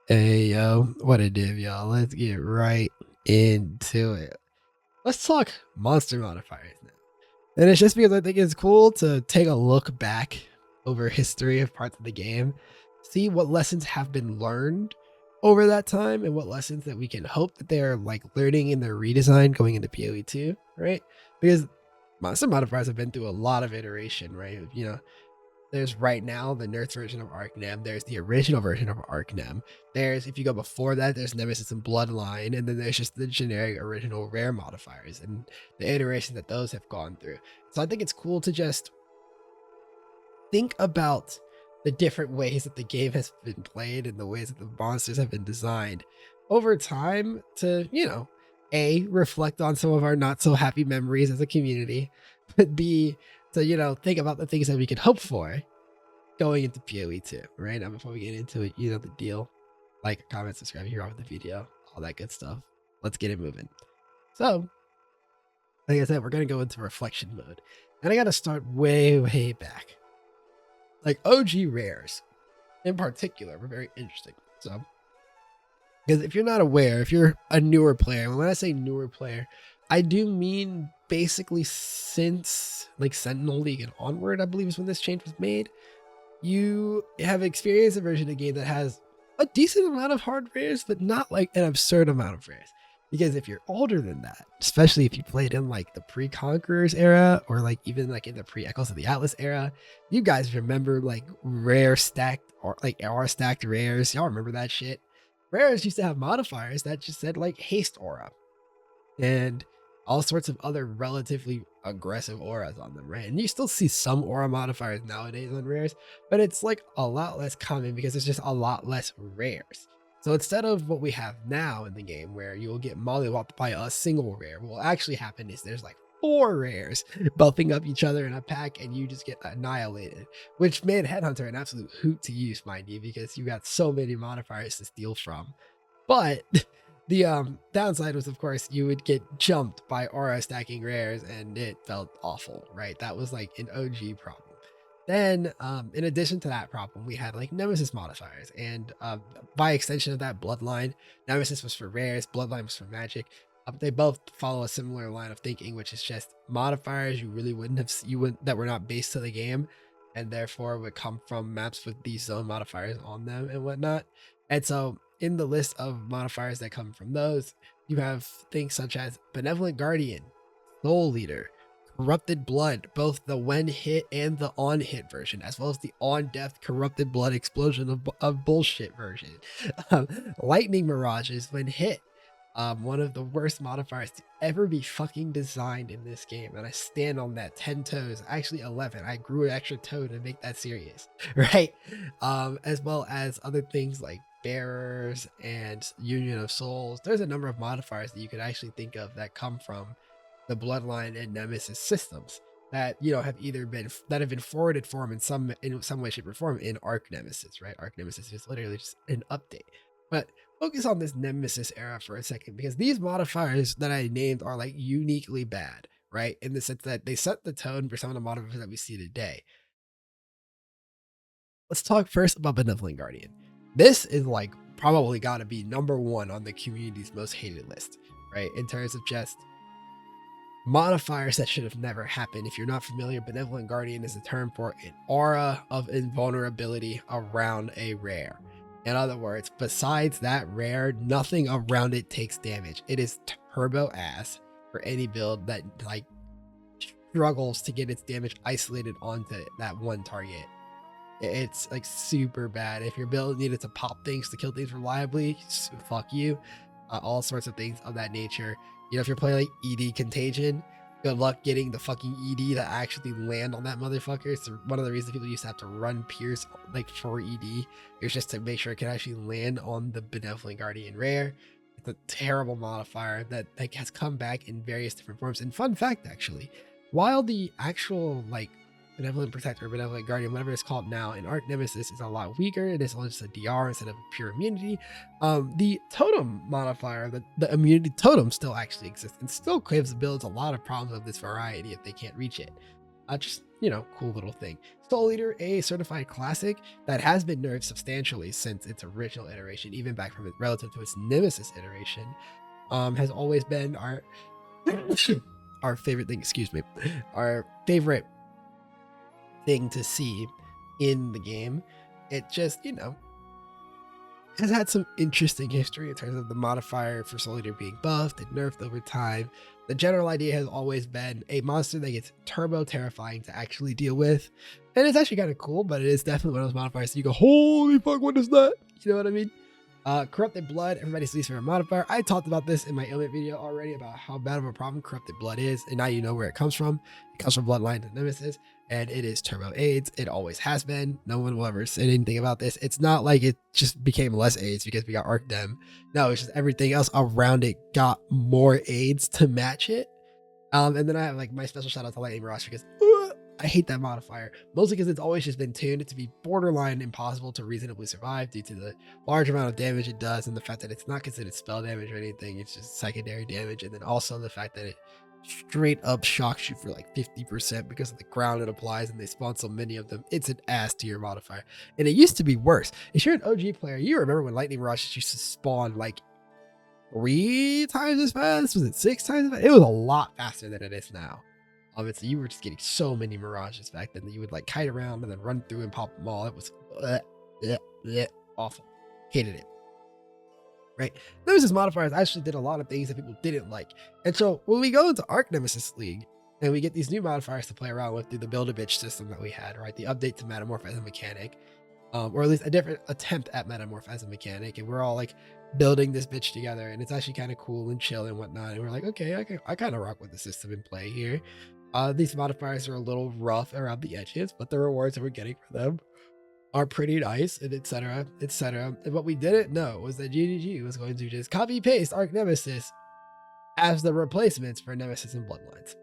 Hey yo, what a div, y'all. Let's get right into it. Let's talk monster modifiers now. And it's just because I think it's cool to take a look back over history of parts of the game, see what lessons have been learned over that time and what lessons that we can hope that they're like learning in their redesign going into PoE 2, right? Because monster modifiers have been through a lot of iteration, right? There's right now the nerfed version of Archnem. There's the original version of Archnem. There's, if you go before that, there's Nemesis and Bloodline, and then there's just the generic original rare modifiers and the iteration that those have gone through. So I think it's cool to just think about the different ways that the game has been played and the ways that the monsters have been designed over time to, reflect on some of our not so happy memories as a community, but B, to, think about the things that we can hope for going into PoE 2, right? Now, before we get into it, you know the deal. Like, comment, subscribe if you're off the video, all that good stuff. Let's get it moving. So, like I said, we're going to go into reflection mode. And I got to start way, way back. Like, OG rares in particular were very interesting. So, because if you're not aware, if you're a newer player, and when I say newer player, I do mean basically since like Sentinel League and onward, I believe is when this change was made. You have experienced a version of the game that has a decent amount of hard rares, but not like an absurd amount of rares. Because if you're older than that, especially if you played in like the pre-Conquerors era or like even like in the pre-Echoes of the Atlas era, you guys remember like rare stacked or like aura stacked rares. Y'all remember that shit? Rares used to have modifiers that just said like haste aura and all sorts of other relatively aggressive auras on them, right? And you still see some aura modifiers nowadays on rares, but it's like a lot less common because there's just a lot less rares. So instead of what we have now in the game where you'll get mollywopped by a single rare, what will actually happen is there's like 4 rares buffing up each other in a pack and you just get annihilated, which made Headhunter an absolute hoot to use, mind you, because you got so many modifiers to steal from. But the downside was, of course, you would get jumped by aura stacking rares and it felt awful, right? That was like an OG problem. Then, in addition to that problem, we had like Nemesis modifiers, and by extension of that, Bloodline. Nemesis was for rares, Bloodline was for magic. They both follow a similar line of thinking, which is just modifiers you really wouldn't have that were not based to the game, and therefore would come from maps with these zone modifiers on them and whatnot. And so, in the list of modifiers that come from those, you have things such as Benevolent Guardian, Soul Leader, Corrupted Blood, both the when hit and the on hit version, as well as the on death Corrupted Blood explosion of bullshit version. Lightning Mirages when hit. One of the worst modifiers to ever be fucking designed in this game, and I stand on that. 10 toes, actually 11. I grew an extra toe to make that serious, right? As well as other things like Bearers and Union of Souls. There's a number of modifiers that you could actually think of that come from the Bloodline and Nemesis systems that have either been forwarded for them in some way, shape, or form in Archnemesis, right? Archnemesis is literally just an update. But focus on this Nemesis era for a second, because these modifiers that I named are like uniquely bad, right? In the sense that they set the tone for some of the modifiers that we see today. Let's talk first about Benevolent Guardian. This is like probably got to be number 1 on the community's most hated list, right? In terms of just modifiers that should have never happened. If you're not familiar, Benevolent Guardian is a term for an aura of invulnerability around a rare. In other words, besides that rare, nothing around it takes damage. It is turbo ass for any build that like struggles to get its damage isolated onto that one target. It's like super bad. If your build needed to pop things to kill things reliably, fuck you. All sorts of things of that nature. If you're playing like ED Contagion, good luck getting the fucking ED to actually land on that motherfucker. It's one of the reasons people used to have to run Pierce like for ED. It's just to make sure it can actually land on the Benevolent Guardian rare. It's a terrible modifier that like has come back in various different forms. And fun fact, actually, while the actual like Benevolent Protector, Benevolent Guardian, whatever it's called now, in Archnemesis is a lot weaker. It is only just a DR instead of a pure immunity. The totem modifier, the immunity totem, still actually exists and still gives builds a lot of problems of this variety if they can't reach it. Just cool little thing. Soul Eater, a certified classic that has been nerfed substantially since its original iteration, even back from it relative to its Nemesis iteration, has always been our our favorite thing. Excuse me, our favorite thing to see in the game. It just, has had some interesting history in terms of the modifier for Soul Eater being buffed and nerfed over time. The general idea has always been a monster that gets turbo terrifying to actually deal with. And it's actually kind of cool, but it is definitely one of those modifiers that you go, holy fuck, what is that? You know what I mean? Corrupted Blood, everybody's least favorite modifier. I talked about this in my ailment video already about how bad of a problem Corrupted Blood is, and now you know where it comes from. It comes from Bloodline and Nemesis, and it is turbo AIDS. It always has been. No one will ever say anything about this. It's not like it just became less AIDS because we got Arcnem. No, it's just everything else around it got more AIDS to match it. And then I have like my special shout out to Lightning Mirage because I hate that modifier, mostly because it's always just been tuned to be borderline impossible to reasonably survive due to the large amount of damage it does and the fact that it's not considered spell damage or anything. It's just secondary damage. And then also the fact that it straight up shocks you for like 50% because of the ground it applies, and they spawn so many of them. It's an ass tier modifier. And it used to be worse. If you're an OG player, you remember when Lightning Mirage used to spawn like 3 times as fast? Was it 6 times as fast? It was a lot faster than it is now. Obviously, you were just getting so many mirages back then that you would like kite around and then run through and pop them all. It was awful. Hated it. Right? Nemesis modifiers actually did a lot of things that people didn't like. And so when we go into Archnemesis League and we get these new modifiers to play around with through the Build-A-Bitch system that we had, right? The update to Metamorph as a mechanic, or at least a different attempt at Metamorph as a mechanic. And we're all like building this bitch together, and it's actually kind of cool and chill and whatnot. And we're like, okay, I kind of rock with the system in play here. These modifiers are a little rough around the edges, but the rewards that we're getting for them are pretty nice, and etc. etc. And what we didn't know was that GGG was going to just copy paste Archnemesis as the replacements for Nemesis and Bloodlines.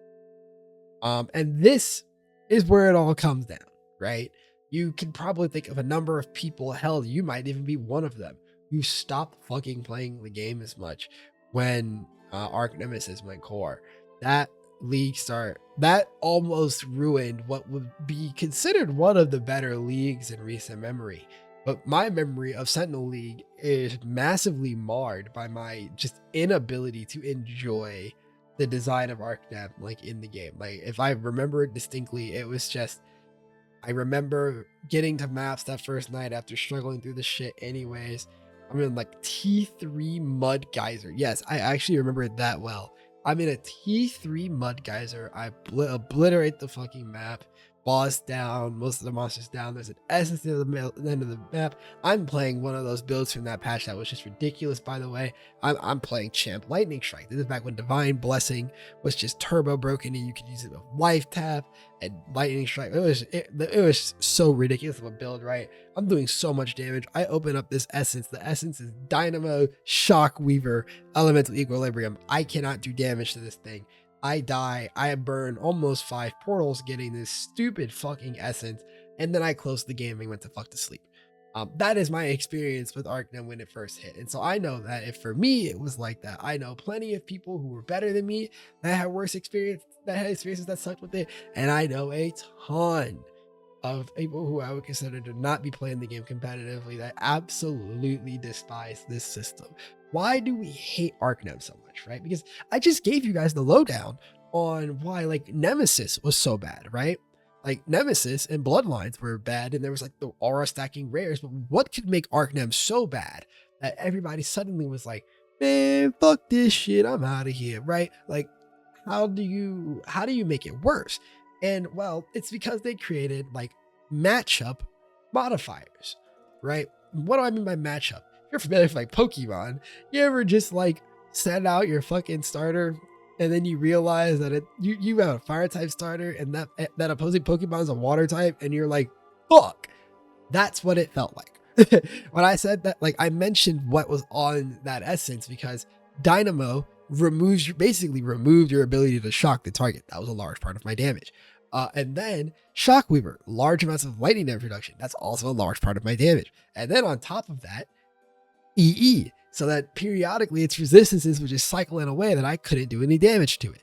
And this is where it all comes down, right? You can probably think of a number of people, hell, you might even be one of them, who stopped fucking playing the game as much when Archnemesis went core. That league start, that almost ruined what would be considered one of the better leagues in recent memory. But my memory of Sentinel League is massively marred by my just inability to enjoy the design of Archnem like in the game. Like if I remember it distinctly, it was just, I remember getting to maps that first night after struggling through the shit anyways. I'm in like T3 Mud Geyser. Yes, I actually remember it that well. I'm in a T3 Mud Geyser. I obliterate the fucking map. Boss down. Most of the monsters down. There's an essence at the end of the map. I'm playing one of those builds from that patch that was just ridiculous, by the way. I'm playing Champ Lightning Strike. This is back when Divine Blessing was just turbo broken and you could use it with Life Tap and Lightning Strike. It was so ridiculous of a build, right? I'm doing so much damage. I open up this essence. The essence is Dynamo, Shock Weaver, Elemental Equilibrium. I cannot do damage to this thing. I die. I burn almost 5 portals getting this stupid fucking essence, and then I closed the game and went to fuck to sleep. That is my experience with Arcnem when it first hit. And so I know that if for me it was like that, I know plenty of people who were better than me that had worse experience, that had experiences that sucked with it. And I know a ton of people who I would consider to not be playing the game competitively that absolutely despise this system. Why do we hate Arcnem so much, right? Because I just gave you guys the lowdown on why like Nemesis was so bad, right? Like Nemesis and Bloodlines were bad, and there was like the aura stacking rares, but what could make Arcnem so bad that everybody suddenly was like, man, fuck this shit, I'm out of here, right? Like, how do you make it worse? And well, it's because they created like matchup modifiers, right? What do I mean by matchup? If you're familiar with like Pokemon, you ever just like set out your fucking starter and then you realize that you have a fire type starter and that opposing Pokemon is a water type, and you're like, fuck. That's what it felt like. When I said that, like I mentioned what was on that essence because Dynamo basically removed your ability to shock the target. That was a large part of my damage. And then Shockweaver, large amounts of lightning damage reduction. That's also a large part of my damage. And then on top of that, EE, so that periodically its resistances would just cycle in a way that I couldn't do any damage to it.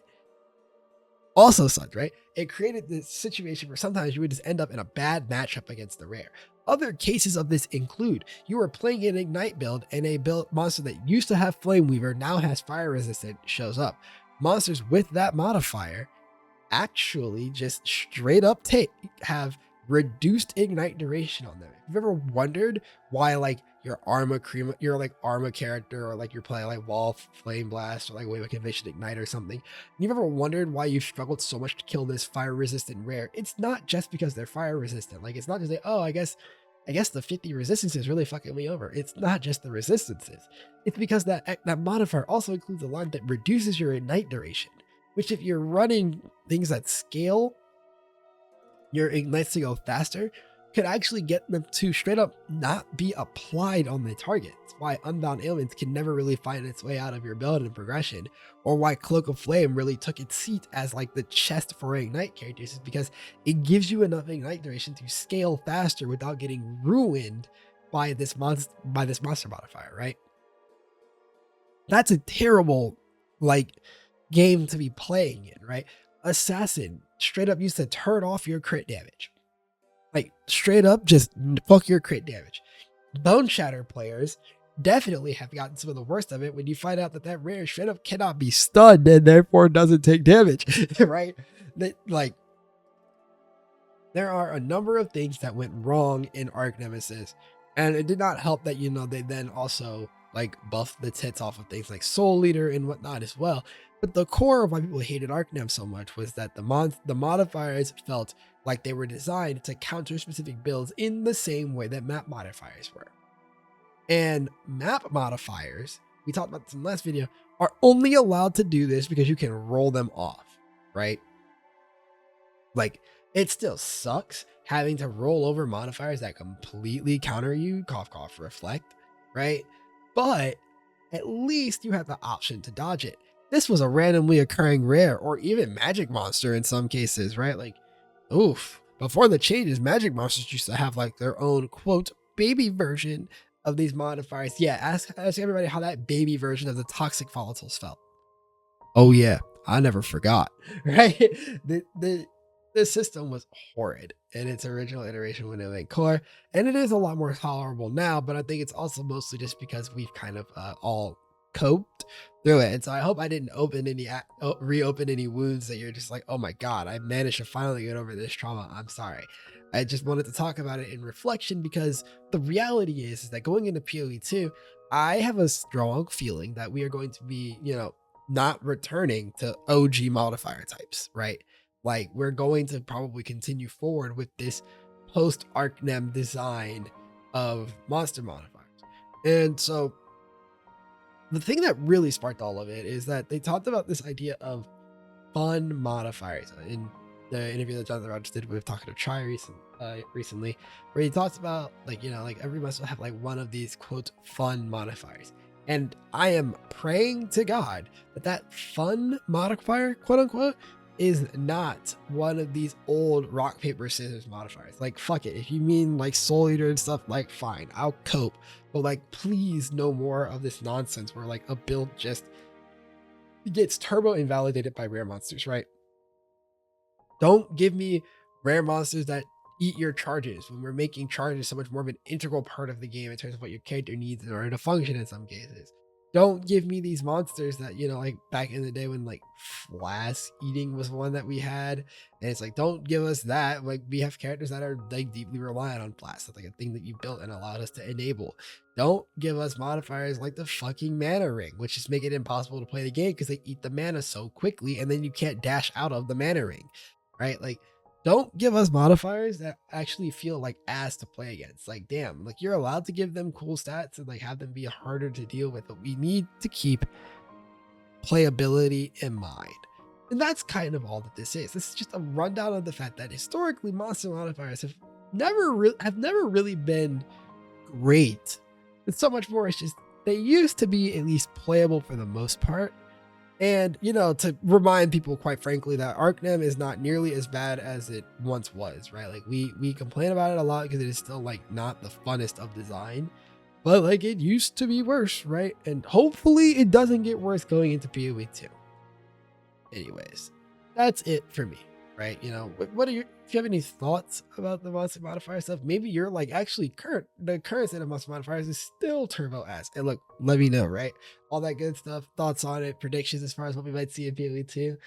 also sucked, right? It created this situation where sometimes you would just end up in a bad matchup against the rare. Other cases of this include you are playing an Ignite build and a build monster that used to have Flame Weaver now has Fire Resistant shows up. Monsters with that modifier actually just straight up have reduced Ignite duration on them. If you've ever wondered why like your Arma character, or like you're playing like Wall Flame Blast or like Wave of Conviction Ignite or something, and you've ever wondered why you've struggled so much to kill this fire resistant rare, it's not just because they're fire resistant. Like it's not just like, oh, I guess the 50 resistance is really fucking me over. It's not just the resistances. It's because that modifier also includes a line that reduces your Ignite duration, which if you're running things that scale your ignites to go faster, could actually get them to straight up not be applied on the target. It's why Unbound Ailments can never really find its way out of your build and progression, or why Cloak of Flame really took its seat as like the chest for Ignite characters, is because it gives you enough Ignite duration to scale faster without getting ruined by this monster modifier, right? That's a terrible like game to be playing in, right? Assassin straight up used to turn off your crit damage. Like straight up just fuck your crit damage. Bone Shatter players definitely have gotten some of the worst of it when you find out that that rare straight up cannot be stunned and therefore doesn't take damage, right? Like there are a number of things that went wrong in Archnemesis, and it did not help that, you know, they then also like buffed the tits off of things like Soul Leader and whatnot as well. But the core of why people hated Archnem so much was that the modifiers felt like they were designed to counter specific builds in the same way that map modifiers were. And map modifiers, we talked about this in the last video, are only allowed to do this because you can roll them off, right? Like, it still sucks having to roll over modifiers that completely counter you, cough, cough, reflect, right? But at least you have the option to dodge it. This was a randomly occurring rare, or even magic monster in some cases, right? Like, oof. Before the changes, magic monsters used to have like their own quote baby version of these modifiers. Yeah, ask everybody how that baby version of the toxic volatiles felt. Oh yeah, I never forgot. Right? The system was horrid in its original iteration when it went core, and it is a lot more tolerable now. But I think it's also mostly just because we've kind of all coped through it. And so I hope I didn't reopen any wounds that you're just like, oh my god, I managed to finally get over this trauma. I'm sorry. I just wanted to talk about it in reflection, because the reality is that going into PoE 2, I have a strong feeling that we are going to be, you know, not returning to OG modifier types, right? Like we're going to probably continue forward with this post Archnem design of monster modifiers. And so the thing that really sparked all of it is that they talked about this idea of fun modifiers in the interview that Jonathan Rogers did with talking to Try recently, where he talks about like, you know, like every monster will have like one of these quote fun modifiers. And I am praying to God that that fun modifier, quote unquote, is not one of these old rock, paper, scissors modifiers. Like, fuck it. If you mean like Soul Eater and stuff, like fine, I'll cope. But like, please no more of this nonsense where like a build just gets turbo invalidated by rare monsters, right? Don't give me rare monsters that eat your charges when we're making charges so much more of an integral part of the game in terms of what your character needs in order to function in some cases. Don't give me these monsters that, you know, like back in the day when like flask eating was one that we had, and it's like, don't give us that. Like we have characters that are like deeply reliant on flask. That's like a thing that you built and allowed us to enable. Don't give us modifiers like the fucking mana ring, which just make it impossible to play the game because they eat the mana so quickly and then you can't dash out of the mana ring, right? Like, don't give us modifiers that actually feel like ass to play against. Like, damn, like you're allowed to give them cool stats and like have them be harder to deal with, but we need to keep playability in mind. And that's kind of all that this is. This is just a rundown of the fact that historically monster modifiers have never really been great. It's so much more. It's just they used to be at least playable for the most part. And, you know, to remind people, quite frankly, that Archnem is not nearly as bad as it once was, right? Like we complain about it a lot because it is still like not the funnest of design, but like it used to be worse, right? And hopefully it doesn't get worse going into PoE 2. Anyways, that's it for me, right? You know, what are your, if you have any thoughts about the monster modifier stuff, maybe you're like actually the current set of monster modifiers is still turbo ass. And look, let me know, right? All that good stuff, thoughts on it, predictions as far as what we might see in PoE 2,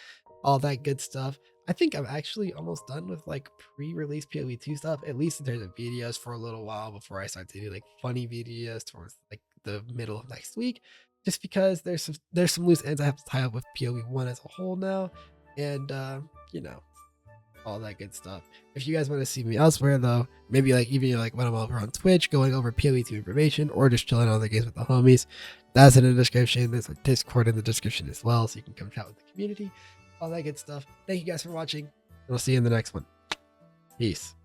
all that good stuff. I think I'm actually almost done with like pre-release PoE 2 stuff, at least in terms of videos for a little while before I start to do like funny videos towards like the middle of next week. Just because there's some loose ends I have to tie up with PoE 1 as a whole now, and you know, all that good stuff. If you guys want to see me elsewhere though, maybe like even like when I'm over on Twitch going over PoE2 information or just chilling on the games with the homies, that's in the description. There's a Discord in the description as well, so you can come chat with the community, all that good stuff. Thank you guys for watching, and I'll see you in the next one. Peace.